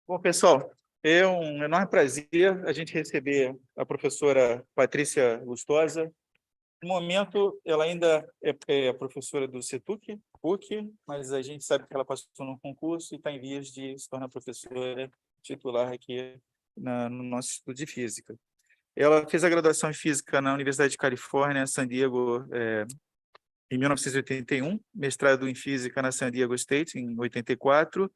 Bom, pessoal, é um enorme prazer a gente receber a professora Patrícia Lustosa. No momento, ela ainda é professora do CETUC, PUC, mas a gente sabe que ela passou no concurso e está em vias de se tornar professora titular aqui no nosso Instituto de Física. Ela fez a graduação em Física na Universidade de Califórnia, San Diego, em 1981, mestrado em Física na San Diego State, em 84,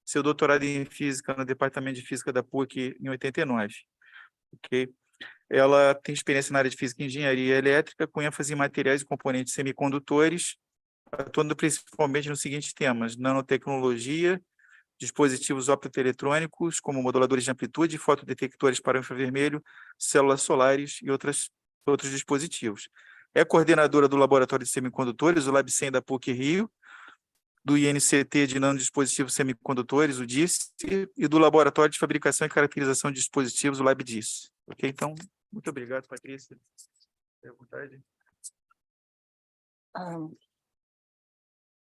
seu doutorado em Física no Departamento de Física da PUC em 89. Okay? Ela tem experiência na área de Física e Engenharia Elétrica, com ênfase em materiais e componentes semicondutores, atuando principalmente nos seguintes temas: nanotecnologia, dispositivos optoeletrônicos, como moduladores de amplitude, fotodetectores para o infravermelho, células solares e outros dispositivos. É coordenadora do Laboratório de Semicondutores, o LabCem da PUC-Rio, do INCT de Nanodispositivos Semicondutores, o DIS, e do Laboratório de Fabricação e Caracterização de Dispositivos, o LabDIS. Ok? Então, muito obrigado, Patrícia. Fique à vontade.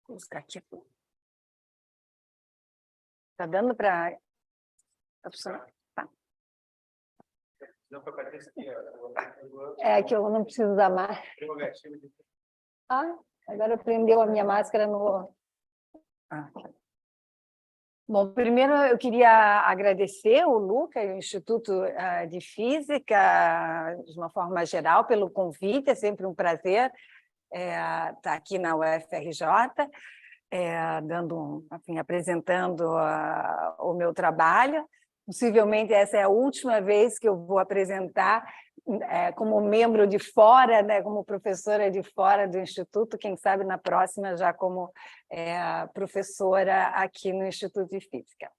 Vou buscar aqui. Está dando para... Tá. É que eu não preciso da máscara. Agora prendeu a minha máscara no... Bom, primeiro eu queria agradecer o Luca e o Instituto de Física, de uma forma geral, pelo convite. É sempre um prazer estar aqui na UFRJ, apresentando o meu trabalho. Possivelmente essa é a última vez que eu vou apresentar como membro de fora, né, como professora de fora do Instituto, quem sabe na próxima já como professora aqui no Instituto de Física.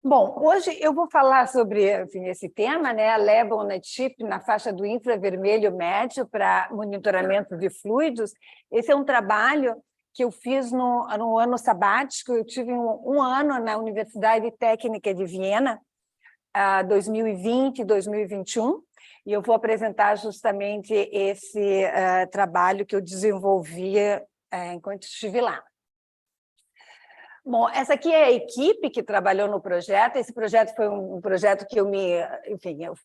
Bom, hoje eu vou falar sobre esse tema, né, Lab on a Chip na faixa do infravermelho médio para monitoramento de fluidos. Esse é um trabalho que eu fiz no ano sabático. Eu tive um ano na Universidade Técnica de Viena, 2020 e 2021, e eu vou apresentar justamente esse trabalho que eu desenvolvi enquanto estive lá. Bom, essa aqui é a equipe que trabalhou no projeto. Esse projeto foi um projeto que eu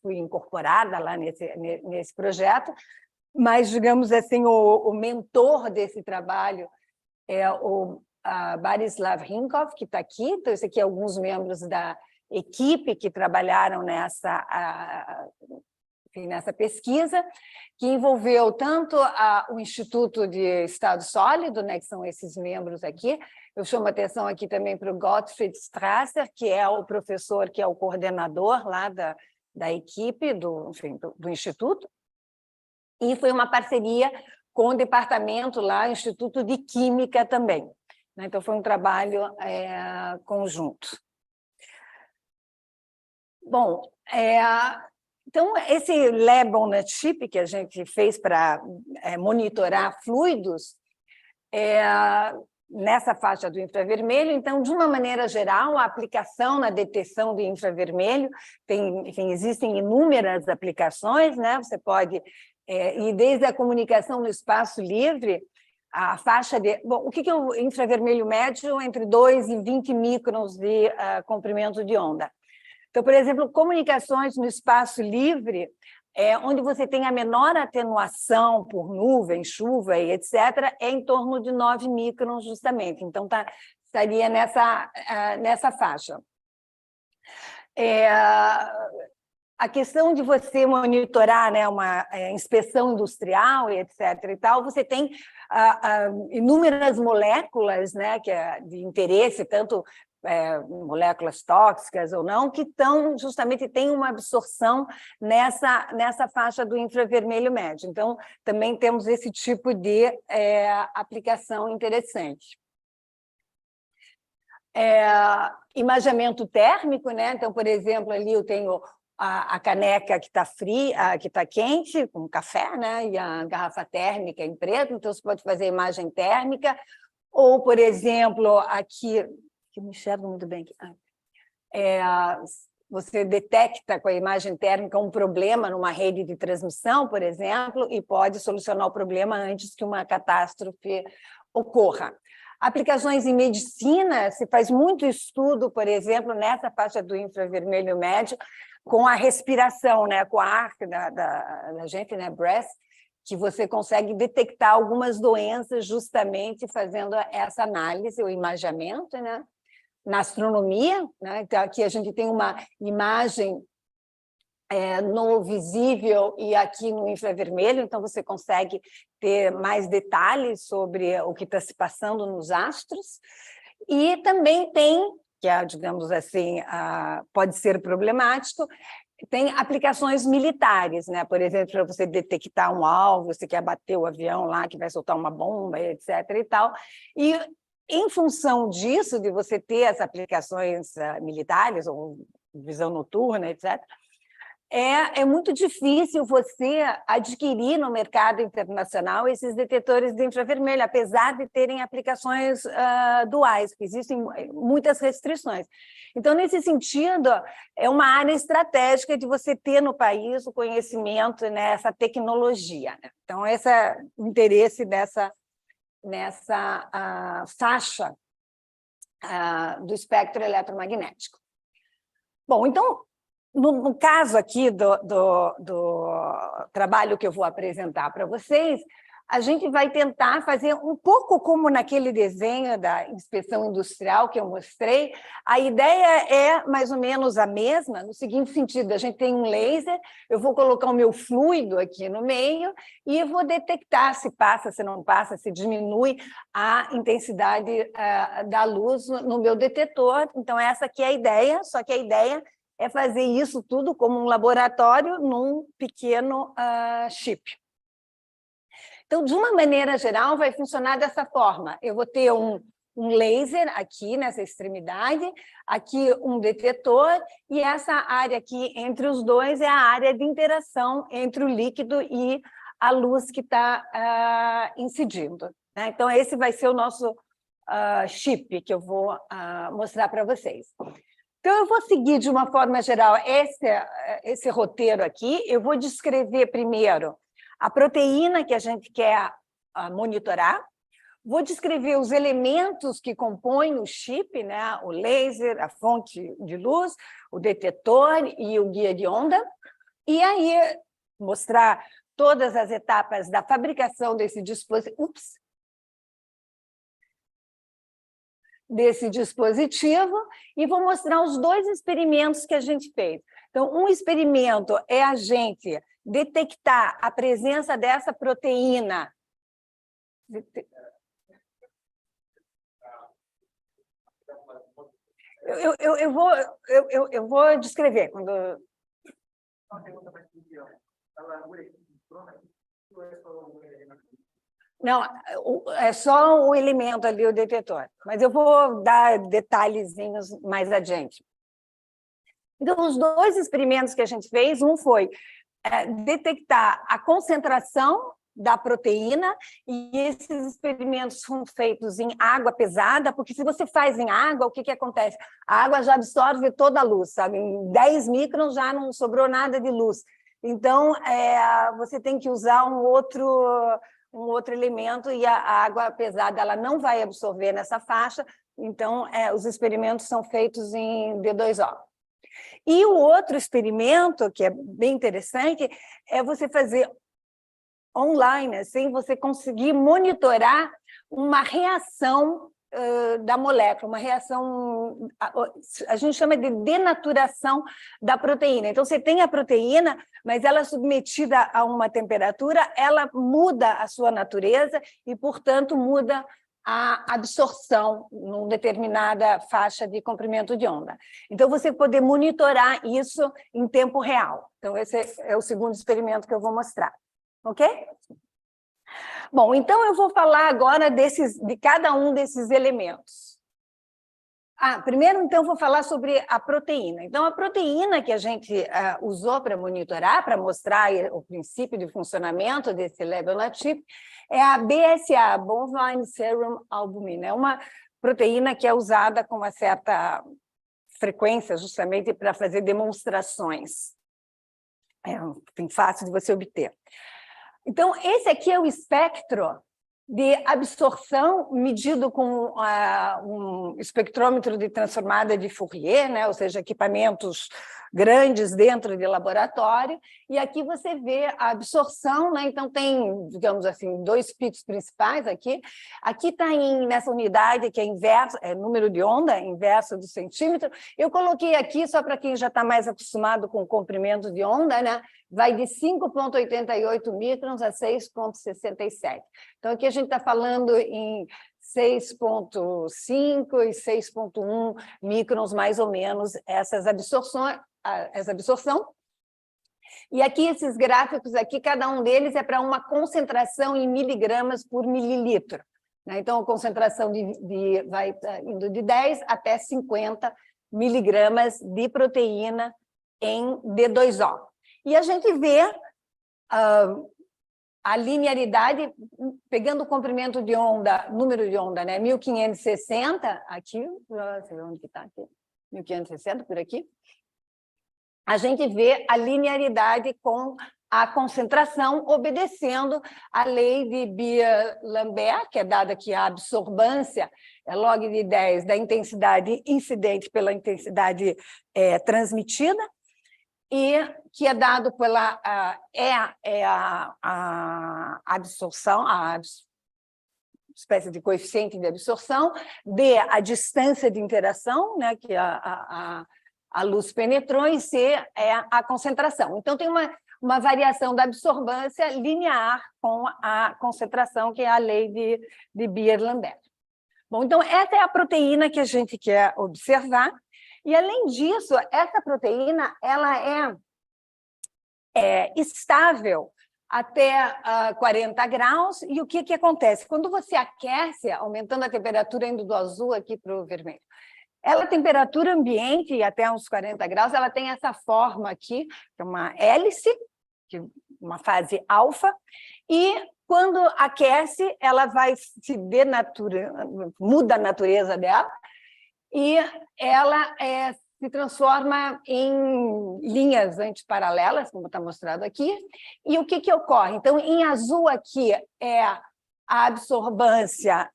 fui incorporada lá nesse projeto, mas, digamos assim, o mentor desse trabalho é o Barislav Rinkov, que está aqui. Então, esse aqui é alguns membros da equipe que trabalharam nessa pesquisa, que envolveu tanto o Instituto de Estado Sólido, né, que são esses membros aqui. Eu chamo a atenção aqui também para o Gottfried Strasser, que é o professor, que é o coordenador lá da equipe do Instituto, e foi uma parceria com o departamento lá, o Instituto de Química também. Então, foi um trabalho conjunto. Bom, então, esse Lab on a Chip que a gente fez para monitorar fluidos nessa faixa do infravermelho. Então, de uma maneira geral, a aplicação na detecção do infravermelho, existem inúmeras aplicações, né? Você pode ir desde a comunicação no espaço livre, a faixa de... Bom, o que é o infravermelho médio? Entre 2 e 20 microns de comprimento de onda. Então, por exemplo, comunicações no espaço livre, onde você tem a menor atenuação por nuvem, chuva e etc., é em torno de 9 microns, justamente. Então, estaria nessa faixa. A questão de você monitorar, né, uma inspeção industrial e etc. e tal, você tem inúmeras moléculas, né, que é de interesse, tanto moléculas tóxicas ou não, que justamente têm uma absorção nessa faixa do infravermelho médio. Então, também temos esse tipo de aplicação interessante. Imageamento térmico, né? Então, por exemplo, ali eu tenho a caneca que está fria, que está quente, com café, né? E a garrafa térmica em preto, então você pode fazer imagem térmica, ou, por exemplo, aqui, que eu me enxergo muito bem aqui, você detecta com a imagem térmica um problema numa rede de transmissão, por exemplo, e pode solucionar o problema antes que uma catástrofe ocorra. Aplicações em medicina, se faz muito estudo, por exemplo, nessa faixa do infravermelho médio, com a respiração, né, com a ar da gente, né, breath, que você consegue detectar algumas doenças justamente fazendo essa análise, o imageamento, né? Na astronomia, né? Então, aqui a gente tem uma imagem no visível e aqui no infravermelho, então você consegue ter mais detalhes sobre o que está se passando nos astros. E também tem, que é, digamos assim, pode ser problemático, tem aplicações militares, né? Por exemplo, para você detectar um alvo, você quer bater o avião lá, que vai soltar uma bomba, etc. e tal. E, em função disso, de você ter as aplicações militares, ou visão noturna, etc., é muito difícil você adquirir no mercado internacional esses detetores de infravermelho, apesar de terem aplicações duais, porque existem muitas restrições. Então, nesse sentido, é uma área estratégica de você ter no país o conhecimento, né, essa tecnologia, né? Então, esse é o interesse nessa faixa do espectro eletromagnético. Bom, então, no caso aqui do trabalho que eu vou apresentar para vocês, a gente vai tentar fazer um pouco como naquele desenho da inspeção industrial que eu mostrei. A ideia é mais ou menos a mesma, no seguinte sentido: a gente tem um laser, eu vou colocar o meu fluido aqui no meio e vou detectar se passa, se não passa, se diminui a intensidade da luz no meu detetor. Então, essa aqui é a ideia, só que a ideia é fazer isso tudo como um laboratório num pequeno chip. Então, de uma maneira geral, vai funcionar dessa forma. Eu vou ter um laser aqui nessa extremidade, aqui um detetor, e essa área aqui entre os dois é a área de interação entre o líquido e a luz que está incidindo, né? Então, esse vai ser o nosso chip que eu vou mostrar para vocês. Então, eu vou seguir, de uma forma geral, esse roteiro aqui. Eu vou descrever primeiro a proteína que a gente quer monitorar, vou descrever os elementos que compõem o chip, né? O laser, a fonte de luz, o detetor e o guia de onda, e aí mostrar todas as etapas da fabricação desse dispositivo. E vou mostrar os dois experimentos que a gente fez. Então, um experimento é a gente detectar a presença dessa proteína. Eu vou descrever quando. Não, é só o elemento ali, o detetor. Mas eu vou dar detalhezinhos mais adiante. Então, os dois experimentos que a gente fez, um foi detectar a concentração da proteína, e esses experimentos foram feitos em água pesada, porque se você faz em água, o que acontece? A água já absorve toda a luz, sabe? Em 10 microns já não sobrou nada de luz. Então, você tem que usar um outro elemento, e a água pesada ela não vai absorver nessa faixa, então os experimentos são feitos em D2O. E o outro experimento, que é bem interessante, é você fazer online, assim, você conseguir monitorar uma reação da molécula, uma reação, a gente chama de denaturação da proteína. Então, você tem a proteína, mas ela é submetida a uma temperatura, ela muda a sua natureza e, portanto, muda a absorção numa determinada faixa de comprimento de onda. Então, você poder monitorar isso em tempo real. Então, esse é o segundo experimento que eu vou mostrar. Ok? Bom, então eu vou falar agora de cada um desses elementos. Primeiro, então, vou falar sobre a proteína. Então, a proteína que a gente usou para monitorar, para mostrar o princípio de funcionamento desse label chip, é a BSA, Bovine Serum Albumin. É uma proteína que é usada com uma certa frequência, justamente para fazer demonstrações. É fácil de você obter. Então, esse aqui é o espectro de absorção medido com um espectrômetro de transformada de Fourier, né? Ou seja, equipamentos grandes dentro de laboratório, e aqui você vê a absorção, né? Então tem, digamos assim, 2 picos principais aqui. Aqui está nessa unidade que é inverso, é número de onda, inverso do centímetro. Eu coloquei aqui só para quem já está mais acostumado com o comprimento de onda, né? Vai de 5,88 microns a 6,67. Então, aqui a gente está falando em 6,5 e 6,1 microns, mais ou menos, essa absorção. E aqui, esses gráficos aqui, cada um deles é para uma concentração em miligramas por mililitro. Né? Então, a concentração vai indo de 10 até 50 miligramas de proteína em D2O. E a gente vê a linearidade, pegando o comprimento de onda, número de onda, né? 1560, aqui, você vê onde que está aqui? 1560, por aqui. A gente vê a linearidade com a concentração, obedecendo a lei de Beer-Lambert, que é dada aqui a absorbância, é log de 10 da intensidade incidente pela intensidade transmitida, e que é dado pela a absorção, a espécie de coeficiente de absorção, D, a distância de interação, né, que a luz penetrou, e C é a concentração. Então, tem uma variação da absorbância linear com a concentração, que é a lei de Beer-Lambert. Bom, então, essa é a proteína que a gente quer observar. E, além disso, essa proteína ela é estável até 40 graus. E o que acontece? Quando você aquece, aumentando a temperatura, indo do azul aqui para o vermelho, ela, temperatura ambiente, até uns 40 graus, ela tem essa forma aqui, que é uma hélice, uma fase alfa, e quando aquece, ela vai se muda a natureza dela, e ela se transforma em linhas antiparalelas, como está mostrado aqui. E o que ocorre? Então, em azul aqui é a absorbância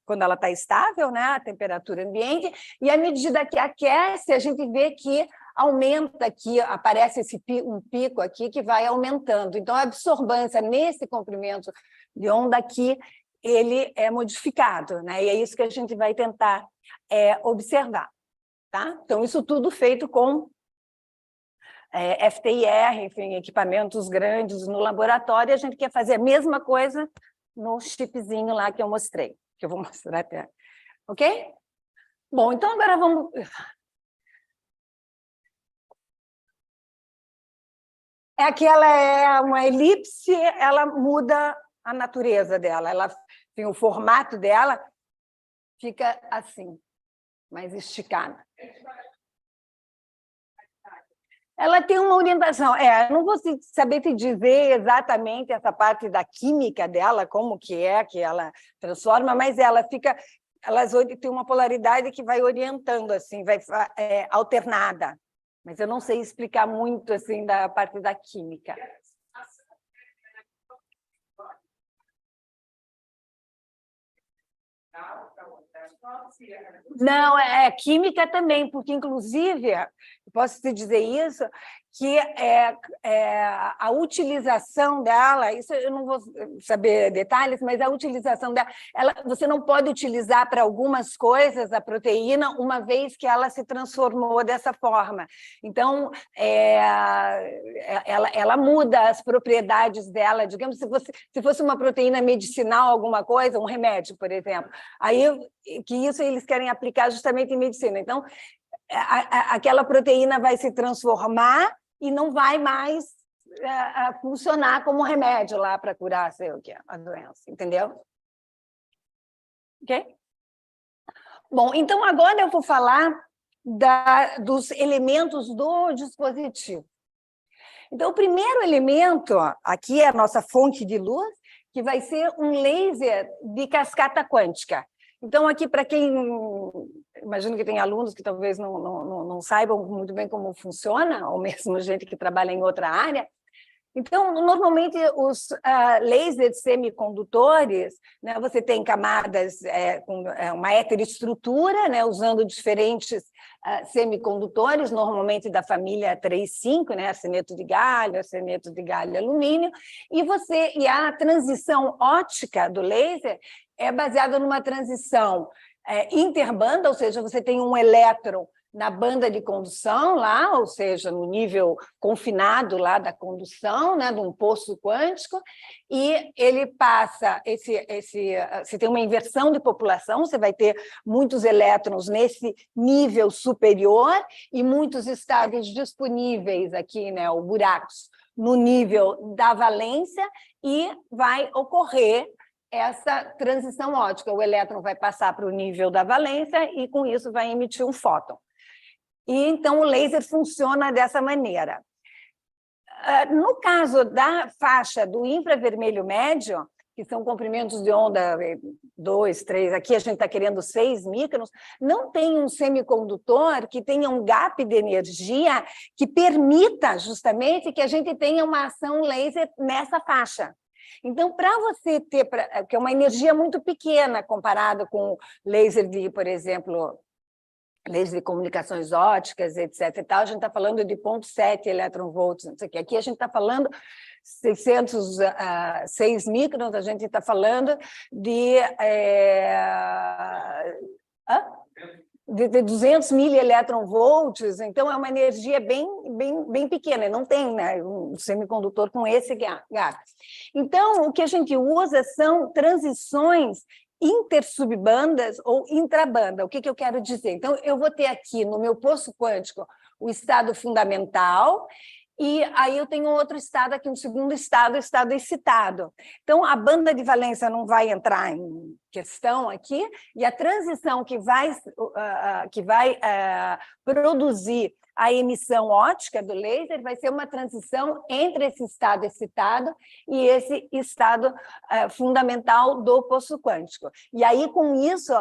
quando ela está estável, né, a temperatura ambiente, e à medida que aquece, a gente vê que aumenta aqui, aparece um pico aqui que vai aumentando. Então, a absorbância nesse comprimento de onda aqui, ele é modificado, né? E é isso que a gente vai tentar observar. Tá? Então, isso tudo feito com FTIR, enfim, equipamentos grandes no laboratório. A gente quer fazer a mesma coisa no chipzinho lá que eu mostrei, que eu vou mostrar até. Ok? Bom, então agora vamos... Aquela é uma elipse, ela muda a natureza dela, tem o formato dela fica assim, mais esticada. Ela tem uma orientação, não vou saber te dizer exatamente essa parte da química dela, como que ela transforma, mas ela tem uma polaridade que vai orientando, assim, vai alternada. Mas eu não sei explicar muito assim da parte da química. Não, química também, porque, inclusive, eu posso te dizer isso, que a utilização dela, isso eu não vou saber detalhes, mas a utilização dela, você não pode utilizar para algumas coisas a proteína, uma vez que ela se transformou dessa forma. Então, ela muda as propriedades dela, digamos, se fosse uma proteína medicinal, alguma coisa, um remédio, por exemplo, aí que isso eles querem aplicar justamente em medicina. Então, aquela proteína vai se transformar e não vai mais funcionar como remédio lá para curar, sei o que, a doença, entendeu? Ok? Bom, então agora eu vou falar dos elementos do dispositivo. Então, o primeiro elemento aqui é a nossa fonte de luz, que vai ser um laser de cascata quântica. Então, aqui, para quem... Imagino que tem alunos que talvez não saibam muito bem como funciona, ou mesmo gente que trabalha em outra área. Então, normalmente, os lasers semicondutores, né, você tem camadas com uma heteroestrutura, né, usando diferentes semicondutores, normalmente da família 3,5, né, arseneto de galho e alumínio, e a transição ótica do laser é baseada numa transição interbanda, ou seja, você tem um elétron na banda de condução lá, ou seja, no nível confinado lá da condução, né, de um poço quântico, e ele passa você tem uma inversão de população, você vai ter muitos elétrons nesse nível superior e muitos estados disponíveis aqui, né, o buracos, no nível da valência, e vai ocorrer essa transição ótica. O elétron vai passar para o nível da valência e, com isso, vai emitir um fóton. E, então, o laser funciona dessa maneira. No caso da faixa do infravermelho médio, que são comprimentos de onda 2, 3, aqui a gente está querendo 6 microns, não tem um semicondutor que tenha um gap de energia que permita justamente que a gente tenha uma ação laser nessa faixa. Então, para você ter, que é uma energia muito pequena comparado com laser de, por exemplo, laser de comunicações óticas, etc. e tal, a gente está falando de 0,7 eletronvolts, não sei o quê. Aqui a gente está falando 6 microns, a gente está falando de 200 milieletronvolts, então é uma energia bem pequena, não tem, né, um semicondutor com esse gap. Então, o que a gente usa são transições intersubbandas ou intrabanda. O que eu quero dizer? Então, eu vou ter aqui no meu poço quântico o estado fundamental, e aí eu tenho outro estado aqui, um segundo estado, o estado excitado. Então, a banda de valência não vai entrar em questão aqui, e a transição que vai produzir a emissão ótica do laser vai ser uma transição entre esse estado excitado e esse estado fundamental do poço quântico. E aí, com isso,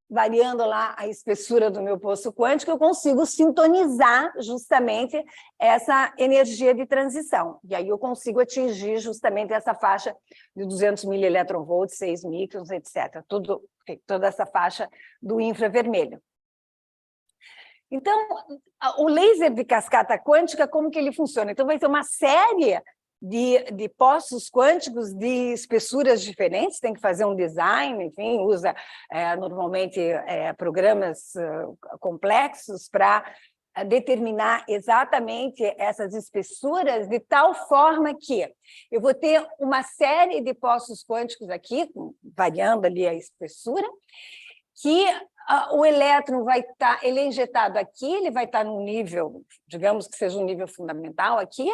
variando lá a espessura do meu poço quântico, eu consigo sintonizar justamente essa energia de transição. E aí eu consigo atingir justamente essa faixa de 200 milieletronvolts, 6 microns, etc. Toda essa faixa do infravermelho. Então, o laser de cascata quântica, como que ele funciona? Então, vai ter uma série de poços quânticos de espessuras diferentes, tem que fazer um design, enfim, usa normalmente programas complexos para determinar exatamente essas espessuras, de tal forma que eu vou ter uma série de poços quânticos aqui, variando ali a espessura, que o elétron vai estar, ele é injetado aqui, ele vai estar num nível, digamos que seja um nível fundamental aqui,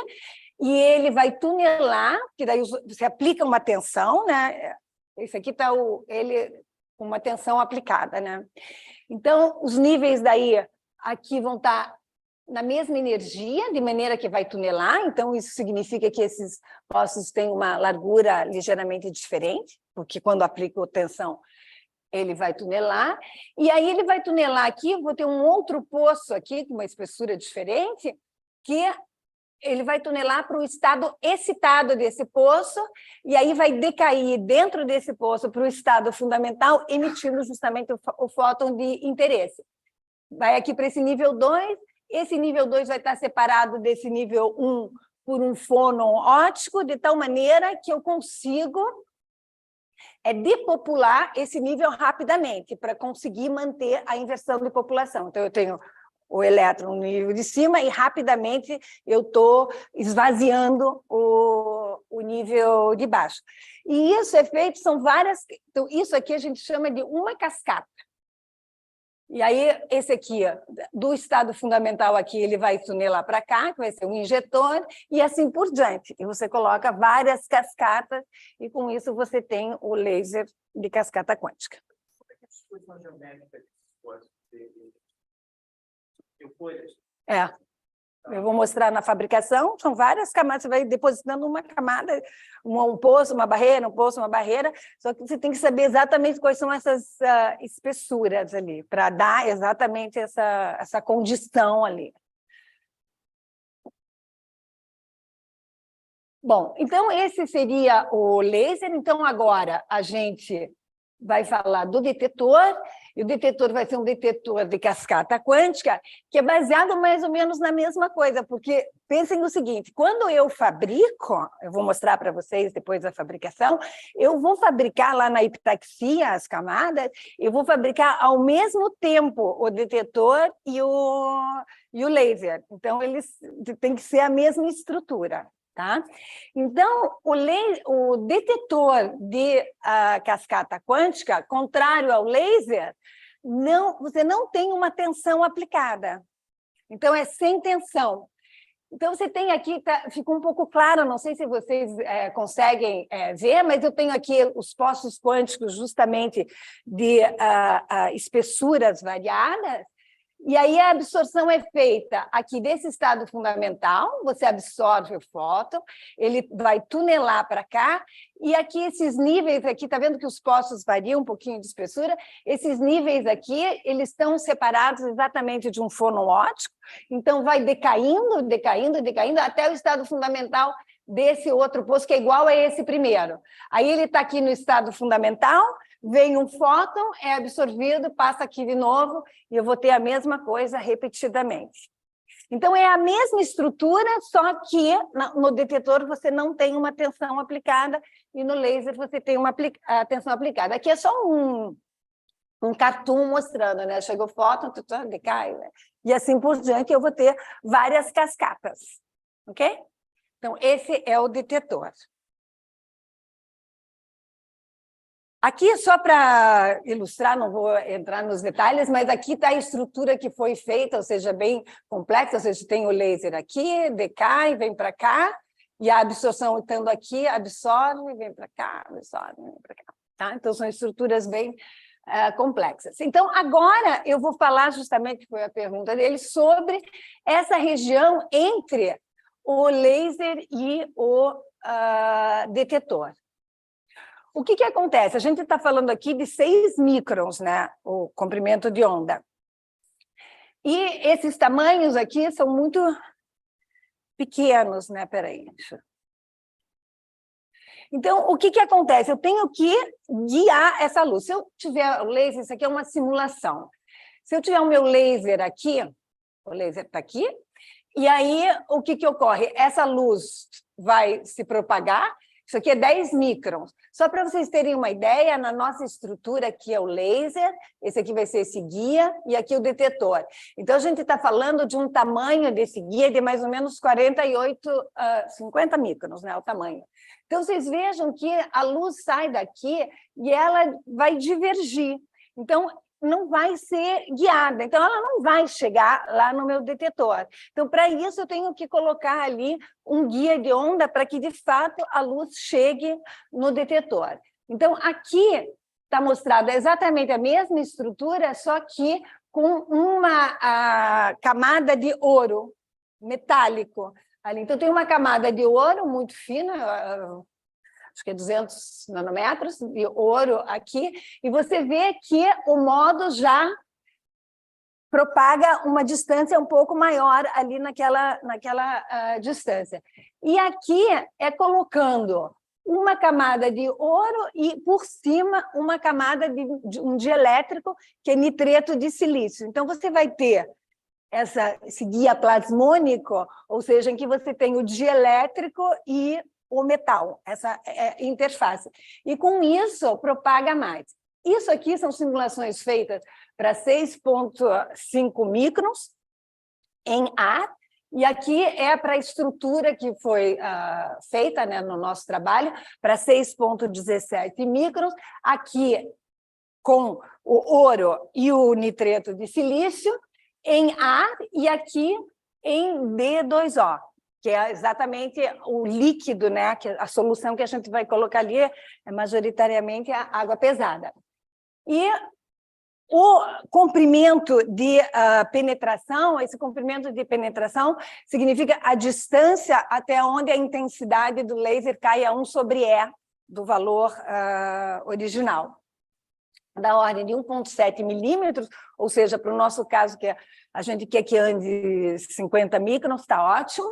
e ele vai tunelar, que daí você aplica uma tensão, né? Esse aqui está ele com uma tensão aplicada, né? Então, os níveis daí aqui vão estar na mesma energia, de maneira que vai tunelar, então isso significa que esses poços têm uma largura ligeiramente diferente, porque quando aplico tensão, ele vai tunelar, e aí ele vai tunelar aqui, vou ter um outro poço aqui, com uma espessura diferente, que ele vai tunelar para o estado excitado desse poço, e aí vai decair dentro desse poço para o estado fundamental, emitindo justamente o fóton de interesse. Vai aqui para esse nível 2, esse nível 2 vai estar separado desse nível 1 por um fônon óptico, de tal maneira que eu consigo depopular esse nível rapidamente, para conseguir manter a inversão de população. Então, eu tenho o elétron no nível de cima e, rapidamente, eu estou esvaziando o nível de baixo. E isso é feito, são várias... Então, isso aqui a gente chama de uma cascata. E aí, esse aqui, do estado fundamental aqui, ele vai tunelar para cá, que vai ser um injetor, e assim por diante. E você coloca várias cascatas, e com isso você tem o laser de cascata quântica. Como é que a disposição geométrica de folhas? Eu vou mostrar na fabricação, são várias camadas, você vai depositando uma camada, um poço, uma barreira, um poço, uma barreira, só que você tem que saber exatamente quais são essas espessuras ali, para dar exatamente essa condição ali. Bom, então esse seria o laser. Então agora a gente vai falar do detetor, e o detetor vai ser um detetor de cascata quântica, que é baseado mais ou menos na mesma coisa, porque pensem no seguinte, quando eu fabrico, eu vou mostrar para vocês depois da fabricação, eu vou fabricar lá na epitaxia as camadas, eu vou fabricar ao mesmo tempo o detetor e o laser. Então, eles têm que ser a mesma estrutura. Tá? Então, o detetor de cascata quântica, contrário ao laser, você não tem uma tensão aplicada. Então, é sem tensão. Então, você tem aqui, ficou um pouco claro, não sei se vocês conseguem ver, mas eu tenho aqui os postos quânticos justamente de espessuras variadas. E aí a absorção é feita aqui desse estado fundamental, você absorve o fóton, ele vai tunelar para cá, e aqui esses níveis aqui, está vendo que os postos variam um pouquinho de espessura? Esses níveis aqui, eles estão separados exatamente de um fônon óptico, então vai decaindo, decaindo, decaindo, até o estado fundamental desse outro posto, que é igual a esse primeiro. Aí ele está aqui no estado fundamental, vem um fóton, é absorvido, passa aqui de novo, e eu vou ter a mesma coisa repetidamente. Então, é a mesma estrutura, só que no detetor você não tem uma tensão aplicada, e no laser você tem uma tensão aplicada. Aqui é só um cartoon mostrando, né? Chega o fóton, decai, né? E assim por diante, eu vou ter várias cascatas, ok? Então, esse é o detetor. Aqui, só para ilustrar, não vou entrar nos detalhes, mas aqui está a estrutura que foi feita, ou seja, bem complexa, ou seja, tem o laser aqui, decai, vem para cá, e a absorção estando aqui, absorve, vem para cá, absorve, vem para cá. Tá? Então, são estruturas bem complexas. Então, agora eu vou falar justamente, que foi a pergunta dele, sobre essa região entre o laser e o detetor. O que acontece? A gente está falando aqui de 6 microns, né? O comprimento de onda. E esses tamanhos aqui são muito pequenos, né? Peraí. Então, o que acontece? Eu tenho que guiar essa luz. Se eu tiver o laser, isso aqui é uma simulação. Se eu tiver o meu laser aqui, o laser está aqui, e aí o que ocorre? Essa luz vai se propagar. Isso aqui é 10 microns. Só para vocês terem uma ideia, na nossa estrutura aqui é o laser, esse aqui vai ser esse guia, e aqui o detetor. Então, a gente está falando de um tamanho desse guia de mais ou menos 50 microns, né, o tamanho. Então, vocês vejam que a luz sai daqui e ela vai divergir. Então, não vai ser guiada, então ela não vai chegar lá no meu detetor. Então, para isso, eu tenho que colocar ali um guia de onda para que, de fato, a luz chegue no detetor. Então, aqui está mostrada exatamente a mesma estrutura, só que com uma camada de ouro metálico ali. Então, tem uma camada de ouro muito fina, acho que é 200 nanômetros de ouro aqui, e você vê que o modo já propaga uma distância um pouco maior ali naquela distância. E aqui é colocando uma camada de ouro e, por cima, uma camada de um dielétrico, que é nitreto de silício. Então, você vai ter esse guia plasmônico, ou seja, em que você tem o dielétrico e o metal, essa interface. E, com isso, propaga mais. Isso aqui são simulações feitas para 6,5 microns em ar, e aqui é para a estrutura que foi feita, né, no nosso trabalho, para 6,17 microns, aqui com o ouro e o nitreto de silício, em ar, e aqui em D2O. Que é exatamente o líquido, né? Que a solução que a gente vai colocar ali é majoritariamente a água pesada. E o comprimento de penetração, esse comprimento de penetração significa a distância até onde a intensidade do laser cai a 1/E do valor original. Da ordem de 1,7 milímetros, ou seja, para o nosso caso, que a gente quer que ande 50 microns, está ótimo.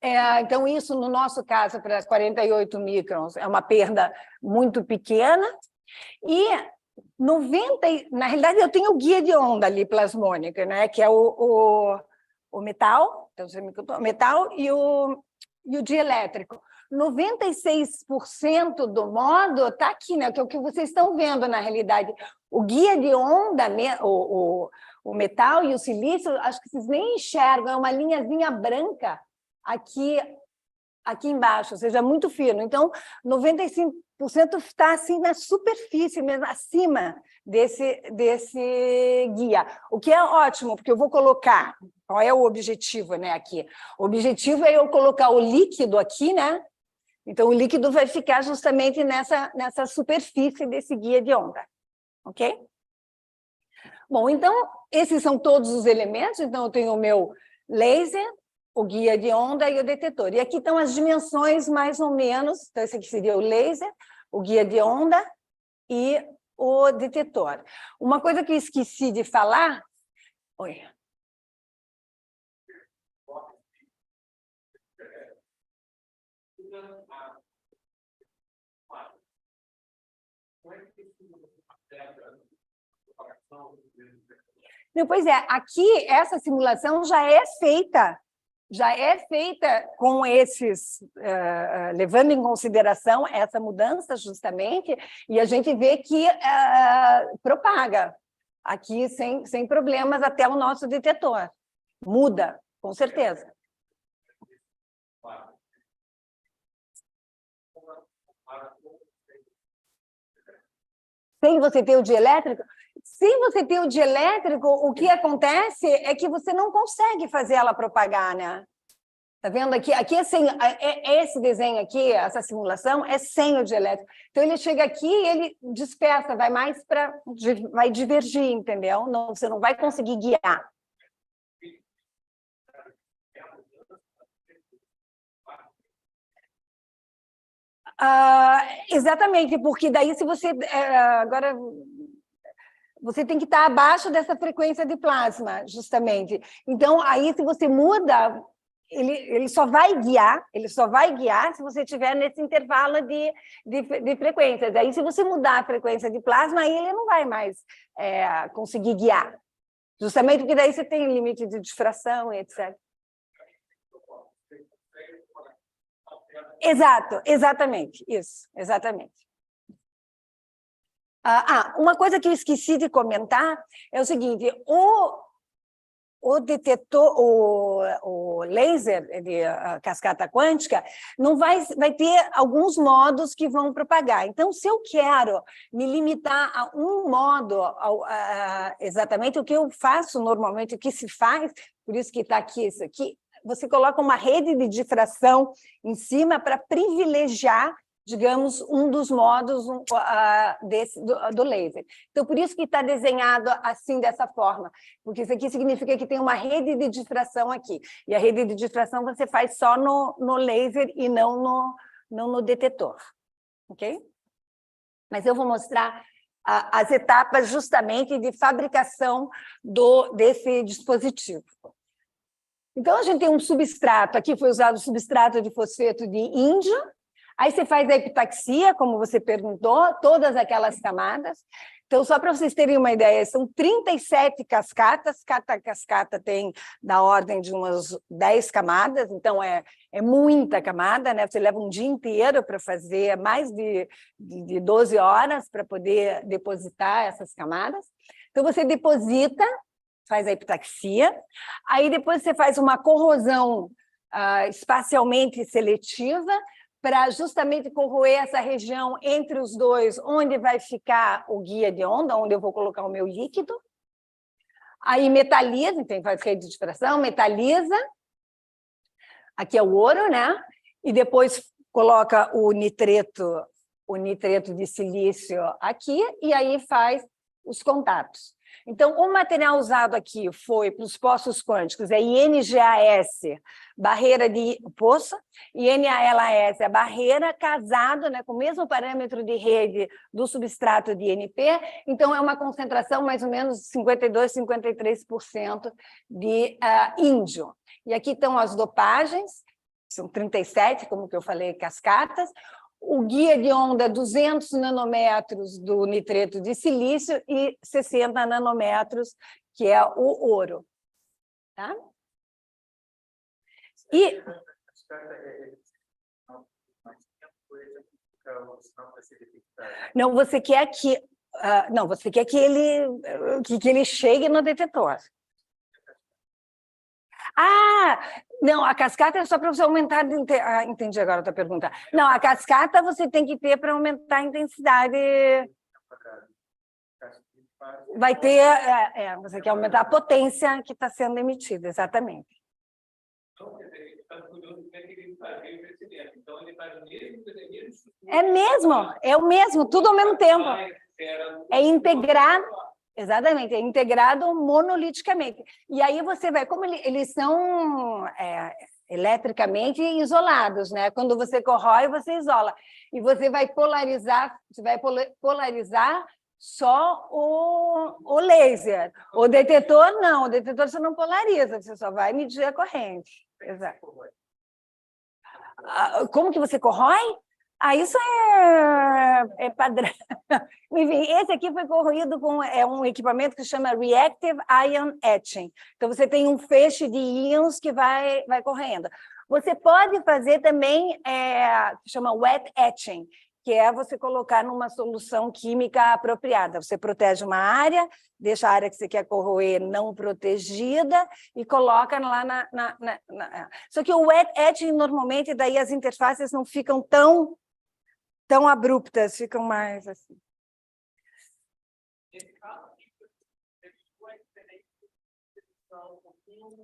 Então, isso, no nosso caso, para 48 microns, é uma perda muito pequena. E 90, na realidade, eu tenho o guia de onda ali plasmônica, né? Que é o metal, então, o metal e o dielétrico. 96% do modo está aqui, né? Que é o que vocês estão vendo, na realidade. O guia de onda, o metal e o silício, acho que vocês nem enxergam, é uma linhazinha branca aqui embaixo, ou seja, muito fino. Então, 95% está assim na superfície mesmo, acima desse guia. O que é ótimo, porque eu vou colocar... Qual é o objetivo, né, aqui? O objetivo é eu colocar o líquido aqui, né? Então, o líquido vai ficar justamente nessa superfície desse guia de onda. Ok? Bom, então, esses são todos os elementos. Então, eu tenho o meu laser, o guia de onda e o detetor. E aqui estão as dimensões, mais ou menos. Então, esse aqui seria o laser, o guia de onda e o detetor. Uma coisa que eu esqueci de falar... Oi. Não, pois é, aqui essa simulação já é feita com esses, levando em consideração essa mudança justamente, e a gente vê que propaga aqui sem problemas até o nosso detetor. Muda, com certeza. Sem você ter o dielétrico? Se você ter o dielétrico, o que acontece é que você não consegue fazer ela propagar, né? Tá vendo aqui? Aqui é sem, esse desenho aqui, essa simulação, é sem o dielétrico. Então, ele chega aqui e ele dispersa, vai mais para... vai divergir, entendeu? Não, você não vai conseguir guiar. Exatamente, porque daí se você... agora... Você tem que estar abaixo dessa frequência de plasma, justamente. Então, aí, se você muda, ele só vai guiar se você estiver nesse intervalo de frequências. Aí, se você mudar a frequência de plasma, aí ele não vai mais conseguir guiar. Justamente porque daí você tem limite de difração, etc. Exato, exatamente, isso, exatamente. Uma coisa que eu esqueci de comentar é o seguinte, o detetor, o laser de cascata quântica, não vai ter alguns modos que vão propagar. Então, se eu quero me limitar a um modo, exatamente o que eu faço normalmente, o que se faz, por isso que está aqui isso aqui, você coloca uma rede de difração em cima para privilegiar, digamos, um dos modos do laser. Então, por isso que está desenhado assim, dessa forma, porque isso aqui significa que tem uma rede de difração aqui, e a rede de difração você faz só no laser e não no detetor, ok? Mas eu vou mostrar as etapas justamente de fabricação desse dispositivo. Então, a gente tem um substrato, aqui foi usado o substrato de fosfeto de índio. Aí você faz a epitaxia, como você perguntou, todas aquelas camadas. Então, só para vocês terem uma ideia, são 37 cascatas, cada cascata tem da ordem de umas 10 camadas, então é muita camada, né? Você leva um dia inteiro para fazer, mais de 12 horas para poder depositar essas camadas. Então, você deposita, faz a epitaxia, aí depois você faz uma corrosão espacialmente seletiva, para justamente corroer essa região entre os dois, onde vai ficar o guia de onda, onde eu vou colocar o meu líquido. Aí metalliza, então faz rede de difração, metalliza. Aqui é o ouro, né? E depois coloca o nitreto de silício aqui, e aí faz os contatos. Então, o material usado aqui foi para os poços quânticos, é INGAS, barreira de poço, e NaLAS, a barreira casado, né, com o mesmo parâmetro de rede do substrato de INP, então é uma concentração mais ou menos 52%, 53% de índio. E aqui estão as dopagens, são 37, como que eu falei, cascatas. O guia de onda, 200 nanômetros do nitreto de silício e 60 nanômetros, que é o ouro. Tá? E... Não, você quer que... não, você quer que ele chegue no detetor. Não, a cascata é só para você aumentar... entendi agora a tua pergunta. Não, a cascata você tem que ter para aumentar a intensidade. Vai ter... você quer aumentar a potência que está sendo emitida, exatamente. É o mesmo, tudo ao mesmo tempo. É integrado, exatamente, é integrado monoliticamente. E aí você vai, como eles são eletricamente isolados, né? Quando você corrói, você isola. E você vai polarizar só o laser. O detetor, não. O detetor você não polariza, você só vai medir a corrente. Exato. Como que você corrói? Isso é padrão. Enfim, esse aqui foi corroído com um equipamento que se chama Reactive Ion Etching. Então, você tem um feixe de íons que vai correndo. Você pode fazer também, que chama Wet Etching, que é você colocar numa solução química apropriada. Você protege uma área, deixa a área que você quer corroer não protegida e coloca lá Só que o wet etching, normalmente, daí as interfaces não ficam tão abruptas, ficam mais assim.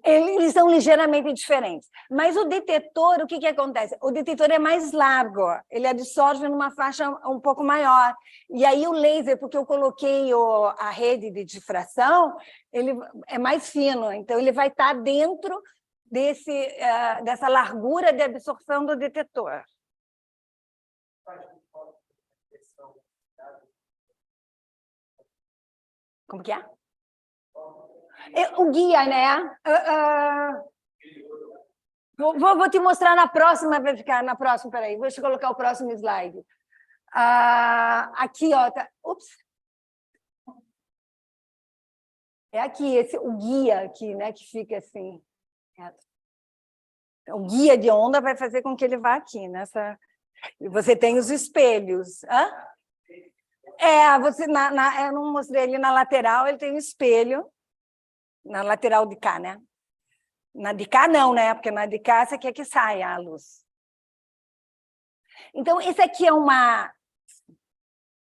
Eles são ligeiramente diferentes. Mas o detetor, o que acontece? O detetor é mais largo, ele absorve numa faixa um pouco maior. E aí o laser, porque eu coloquei a rede de difração, ele é mais fino, então ele vai estar dentro dessa largura de absorção do detetor. Como que é? O guia, né? Vou te mostrar na próxima, vai ficar na próxima, peraí, deixa eu colocar o próximo slide. Aqui, ó, tá, ups. É aqui, o guia aqui, né, que fica assim. O guia de onda vai fazer com que ele vá aqui, nessa... E você tem os espelhos. Eu não mostrei ali na lateral, ele tem um espelho. Na lateral de cá, né? Na de cá não, né? Porque na de cá você quer que saia a luz. Então, esse aqui é uma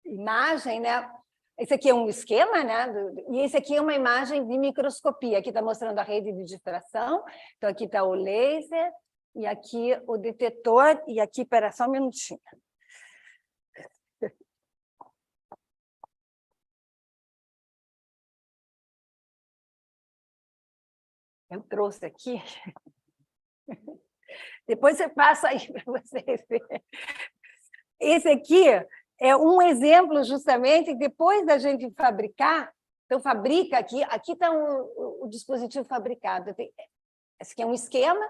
imagem, né? Esse aqui é um esquema, né? E esse aqui é uma imagem de microscopia. Aqui está mostrando a rede de difração. Então, aqui está o laser, e aqui o detetor, e aqui, espera só um minutinho. Eu trouxe aqui. Depois você passa aí para vocês verem. Esse aqui é um exemplo, justamente, depois da gente fabricar. Então, fabrica aqui está o dispositivo fabricado. Esse aqui é um esquema,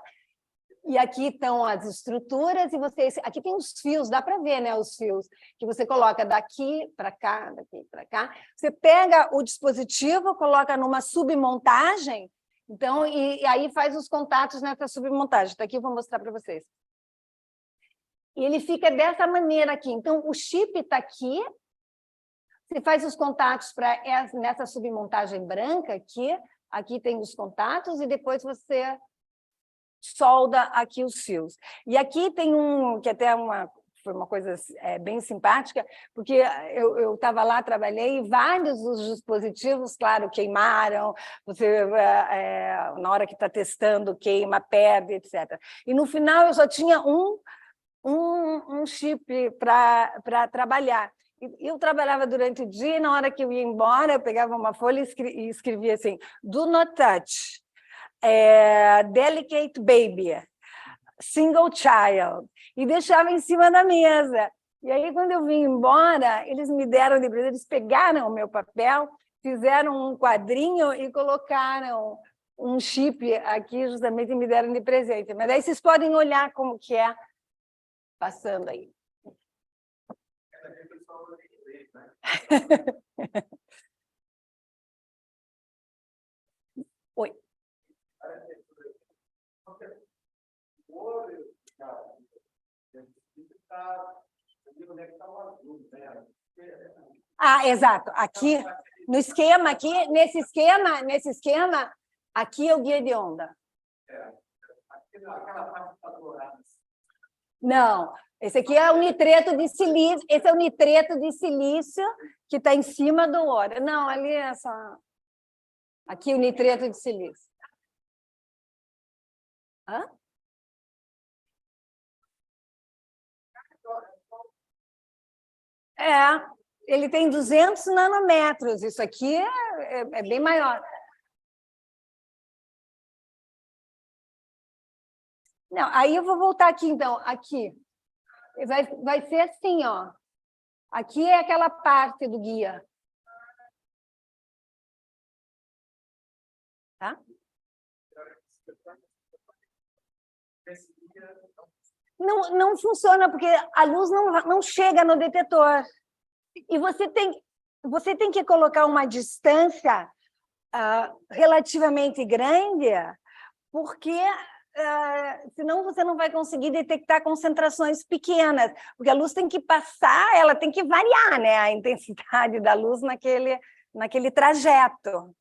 e aqui estão as estruturas, e aqui tem os fios, dá para ver, né, os fios, que você coloca daqui para cá, daqui para cá. Você pega o dispositivo, coloca numa submontagem, então, e aí faz os contatos nessa submontagem. Está aqui, eu vou mostrar para vocês. E ele fica dessa maneira aqui. Então, o chip está aqui, você faz os contatos nessa submontagem branca aqui tem os contatos, e depois você solda aqui os fios. E aqui tem que até foi uma coisa bem simpática, porque eu estava lá, trabalhei, e vários dos dispositivos, claro, queimaram, você, na hora que está testando, queima, perde, etc. E no final eu só tinha um chip para trabalhar. Eu trabalhava durante o dia, e na hora que eu ia embora, eu pegava uma folha e escrevia assim: do not touch, delicate baby, single child, e deixava em cima da mesa. E aí, quando eu vim embora, eles me deram de presente, eles pegaram o meu papel, fizeram um quadrinho e colocaram um chip aqui, justamente me deram de presente. Mas aí vocês podem olhar como que é passando aí. Oi. Ah, exato. Aqui, no esquema, aqui, nesse esquema, aqui é o guia de onda. Não, esse aqui é o nitreto de silício, esse é o nitreto de silício que está em cima do ouro. Não, ali é só... Aqui o nitreto de silício. Hã? Ele tem 200 nanômetros, isso aqui é bem maior. Não, aí eu vou voltar aqui, então, aqui. Vai ser assim, ó. Aqui é aquela parte do guia. Tá? Não funciona, porque a luz não chega no detetor. E você tem que colocar uma distância relativamente grande, porque senão você não vai conseguir detectar concentrações pequenas, porque a luz tem que passar, ela tem que variar, né, a intensidade da luz naquele trajeto.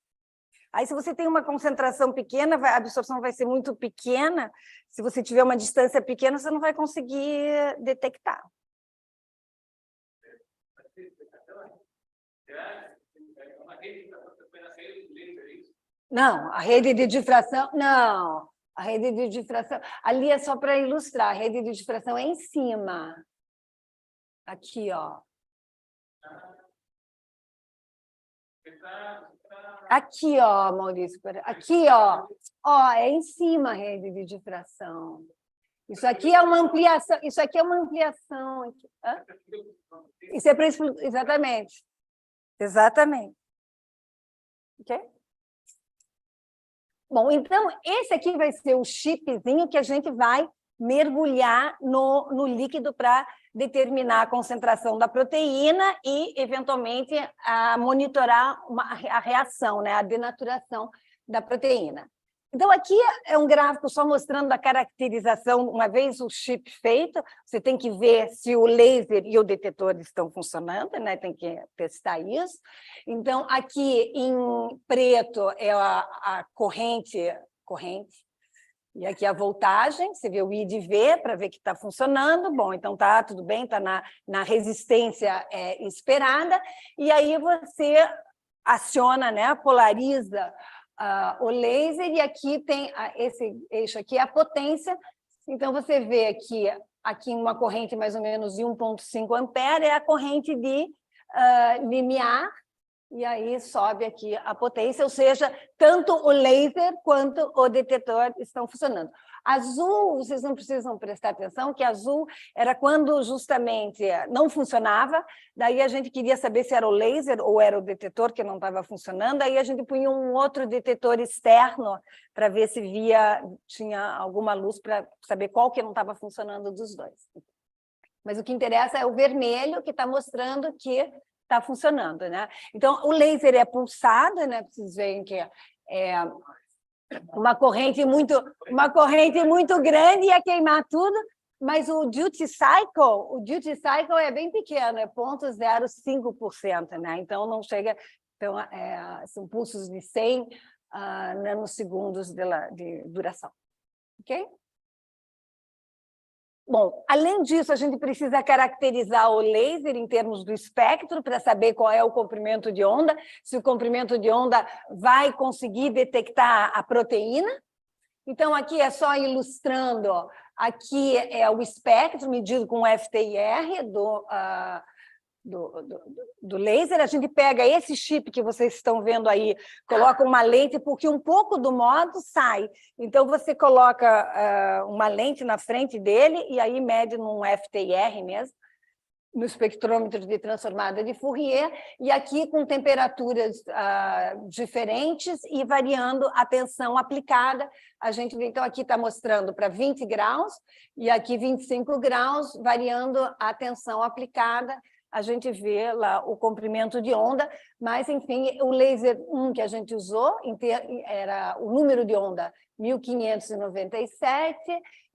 Aí, se você tem uma concentração pequena, a absorção vai ser muito pequena. Se você tiver uma distância pequena, você não vai conseguir detectar. Não, a rede de difração, não. A rede de difração, ali é só para ilustrar, a rede de difração é em cima. Aqui, ó. Aqui, ó, Maurício. Aqui, ó. Ó, é em cima a rede de difração. Isso aqui é uma ampliação. Isso aqui é uma ampliação. Hã? Isso é para exatamente. Exatamente. Ok? Bom, então, esse aqui vai ser o chipzinho que a gente vai mergulhar no líquido para determinar a concentração da proteína e, eventualmente, monitorar a reação, né, a denaturação da proteína. Então, aqui é um gráfico só mostrando a caracterização. Uma vez o chip feito, você tem que ver se o laser e o detetor estão funcionando, né? Tem que testar isso. Então, aqui em preto é a corrente, e aqui a voltagem, você vê o I de V para ver que está funcionando. Bom, então tá tudo bem, está na resistência esperada, e aí você aciona, né? Polariza o laser, e aqui tem esse eixo aqui, a potência. Então, você vê aqui uma corrente mais ou menos de 1,5 ampere, é a corrente de limiar, e aí sobe aqui a potência, ou seja, tanto o laser quanto o detetor estão funcionando. Azul, vocês não precisam prestar atenção, que azul era quando justamente não funcionava, daí a gente queria saber se era o laser ou era o detetor que não estava funcionando, aí a gente punha um outro detetor externo para ver se tinha alguma luz para saber qual que não estava funcionando dos dois. Mas o que interessa é o vermelho, que está mostrando que está funcionando, né? Então, o laser é pulsado, né? Vocês veem que é uma corrente muito grande, ia queimar tudo, mas o duty cycle é bem pequeno, é 0,05%, né? Então não chega, então são pulsos de 100 nanosegundos de duração, ok? Bom, além disso, a gente precisa caracterizar o laser em termos do espectro para saber qual é o comprimento de onda, se o comprimento de onda vai conseguir detectar a proteína. Então, aqui é só ilustrando, ó, aqui é o espectro medido com o FTIR do laser. A gente pega esse chip que vocês estão vendo aí, coloca uma lente, porque um pouco do modo sai. Então, você coloca uma lente na frente dele e aí mede num FTIR mesmo. no espectrômetro de transformada de Fourier, e aqui com temperaturas diferentes e variando a tensão aplicada. A gente vê, então, aqui está mostrando para 20 graus, e aqui 25 graus, variando a tensão aplicada. A gente vê lá o comprimento de onda, mas, enfim, o laser 1 que a gente usou era o número de onda 1597,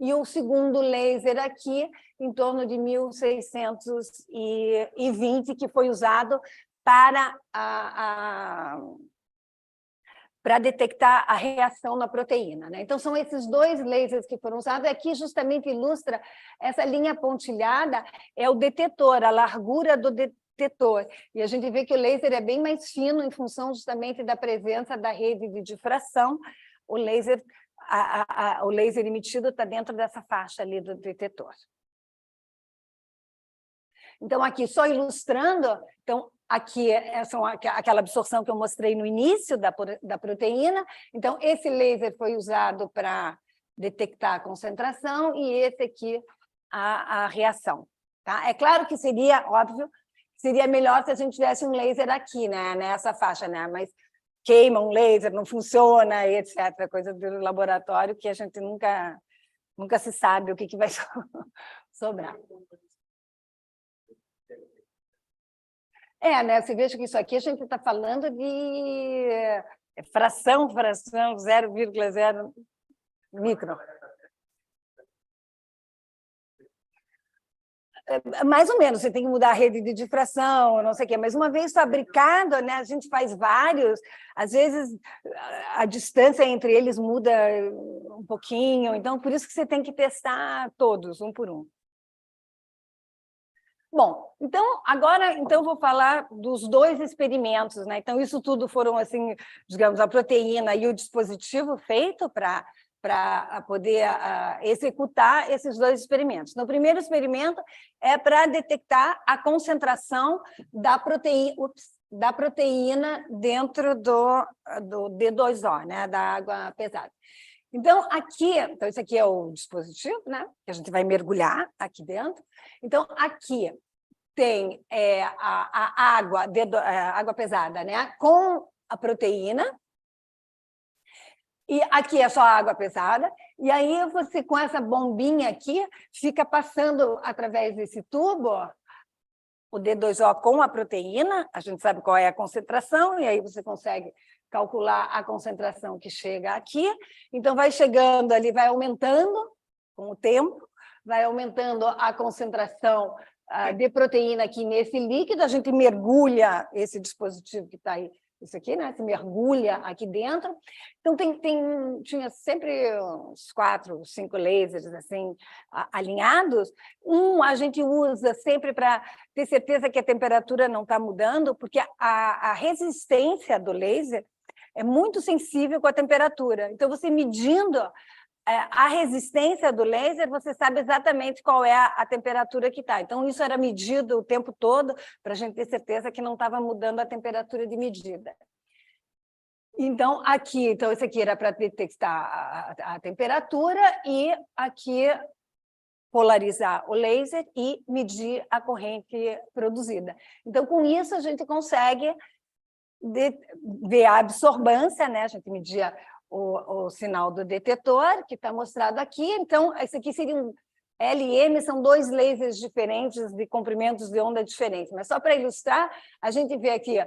e o segundo laser aqui em torno de 1620, que foi usado para detectar a reação na proteína, né? Então, são esses dois lasers que foram usados. Aqui, justamente, ilustra essa linha pontilhada, é o detetor, a largura do detetor. E a gente vê que o laser é bem mais fino em função, justamente, da presença da rede de difração. O laser emitido está dentro dessa faixa ali do detetor. Então, aqui, só ilustrando, então, aqui é aquela absorção que eu mostrei no início da proteína. Então, esse laser foi usado para detectar a concentração e esse aqui a reação. Tá? É claro que seria, óbvio, seria melhor se a gente tivesse um laser aqui, né, nessa faixa, né? Mas queima um laser, não funciona, etc. Coisa do laboratório que a gente nunca se sabe o que vai sobrar. Né? Você veja que isso aqui a gente está falando de fração, 0,0 micro. Mais ou menos, você tem que mudar a rede de difração, não sei o quê, mas uma vez fabricado, né, a gente faz vários, às vezes a distância entre eles muda um pouquinho, então por isso que você tem que testar todos, um por um. Bom, então, agora eu vou falar dos dois experimentos, né? Então, isso tudo foram, assim, digamos, a proteína e o dispositivo feito para poder executar esses dois experimentos. No primeiro experimento é para detectar a concentração da proteína dentro do D2O, né? Da água pesada. Então, esse aqui é o dispositivo, né? Que a gente vai mergulhar aqui dentro. Então, aqui tem a água pesada, né? Com a proteína. E aqui é só água pesada. E aí, você, com essa bombinha aqui, fica passando através desse tubo o D2O com a proteína. A gente sabe qual é a concentração, e aí você consegue calcular a concentração que chega aqui. Então, vai chegando ali, vai aumentando com o tempo, vai aumentando a concentração de proteína aqui nesse líquido. A gente mergulha esse dispositivo que está aí, isso aqui, né? Se mergulha aqui dentro. Então, tinha sempre uns 4, 5 lasers assim, alinhados. A gente usa sempre para ter certeza que a temperatura não está mudando, porque a resistência do laser é muito sensível com a temperatura. Então, você medindo a resistência do laser, você sabe exatamente qual é a temperatura que está. Então, isso era medido o tempo todo para a gente ter certeza que não estava mudando a temperatura de medida. Então, esse aqui era para detectar a temperatura e aqui polarizar o laser e medir a corrente produzida. Então, com isso, a gente consegue ver a absorbância, né? A gente media o sinal do detetor, que está mostrado aqui. Então, esse aqui seria um LM, são 2 lasers diferentes, de comprimentos de onda diferentes. Mas só para ilustrar, a gente vê aqui,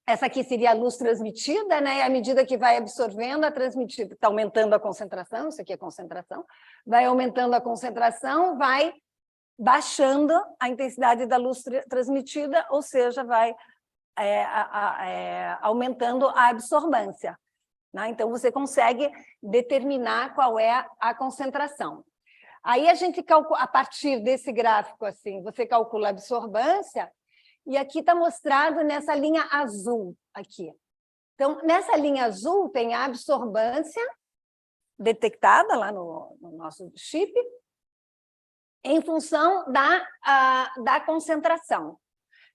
essa aqui seria a luz transmitida, né? E à medida que vai absorvendo, a transmitida está aumentando a concentração, isso aqui é concentração, vai aumentando a concentração, vai baixando a intensidade da luz transmitida, ou seja, vai aumentando a absorbância. Né? Então, você consegue determinar qual é a concentração. Aí, a gente calcula, a partir desse gráfico, assim, você calcula a absorbância, e aqui está mostrado nessa linha azul, aqui. Então, nessa linha azul tem a absorbância detectada lá no nosso chip, em função da concentração.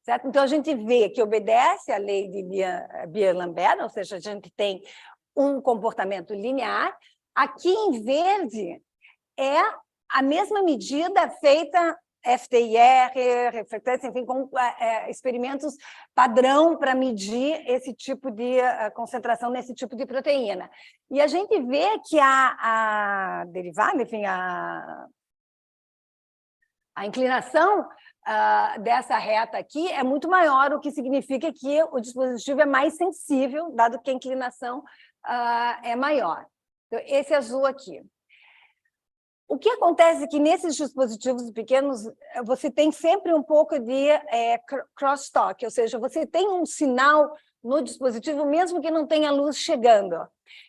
Certo? Então, a gente vê que obedece à lei de Beer-Lambert, ou seja, a gente tem um comportamento linear. Aqui em verde é a mesma medida feita FTIR, reflectância, enfim, com experimentos padrão para medir esse tipo de concentração nesse tipo de proteína. E a gente vê que a derivada, enfim, a inclinação dessa reta aqui é muito maior, o que significa que o dispositivo é mais sensível, dado que a inclinação é maior. Então, esse azul aqui. O que acontece é que nesses dispositivos pequenos você tem sempre um pouco de crosstalk, ou seja, você tem um sinal no dispositivo, mesmo que não tenha luz chegando.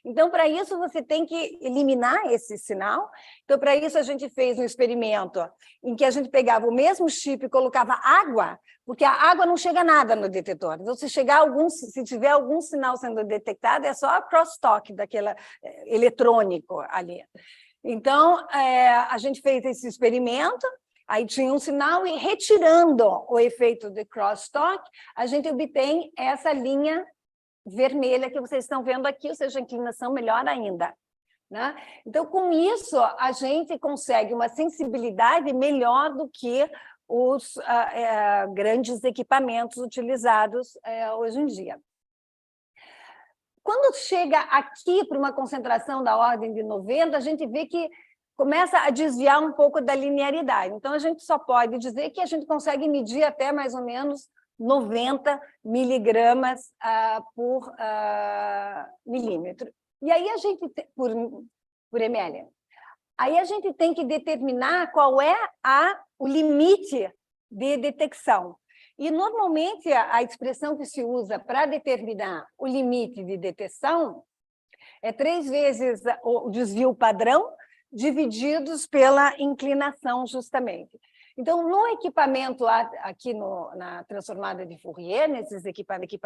Então, para isso, você tem que eliminar esse sinal. Então, para isso, a gente fez um experimento em que a gente pegava o mesmo chip e colocava água, porque a água não chega nada no detetor. Então, se tiver algum sinal sendo detectado, é só a crosstalk daquele eletrônico ali. Então, a gente fez esse experimento, aí tinha um sinal, e retirando o efeito de crosstalk, a gente obtém essa linha vermelha que vocês estão vendo aqui, ou seja, a inclinação melhor ainda, né? Então, com isso, a gente consegue uma sensibilidade melhor do que os grandes equipamentos utilizados hoje em dia. Quando chega aqui para uma concentração da ordem de 90, a gente vê que começa a desviar um pouco da linearidade. Então, a gente só pode dizer que a gente consegue medir até mais ou menos 90 miligramas por milímetro. E aí a gente por ml. Aí a gente tem que determinar qual é o limite de detecção. E, normalmente, a expressão que se usa para determinar o limite de detecção é 3 vezes o desvio padrão divididos pela inclinação, justamente. Então, no equipamento aqui na transformada de Fourier, nesses equipamentos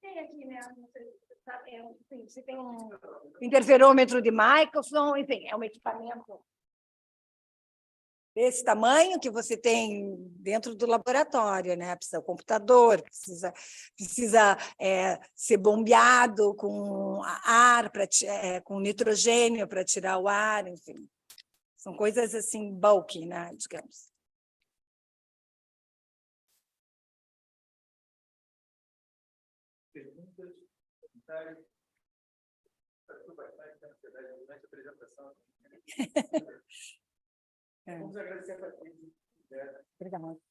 Tem aqui, né? Você tem um interferômetro de microfone, enfim, é um equipamento desse tamanho que você tem dentro do laboratório, né? Precisa de computador, precisa ser bombeado com ar, com nitrogênio para tirar o ar, enfim. São coisas assim, bulky, né? Digamos. Perguntas, comentários? Passou bastante ansiedade durante a apresentação. Vamos agradecer a Patrícia. Obrigada.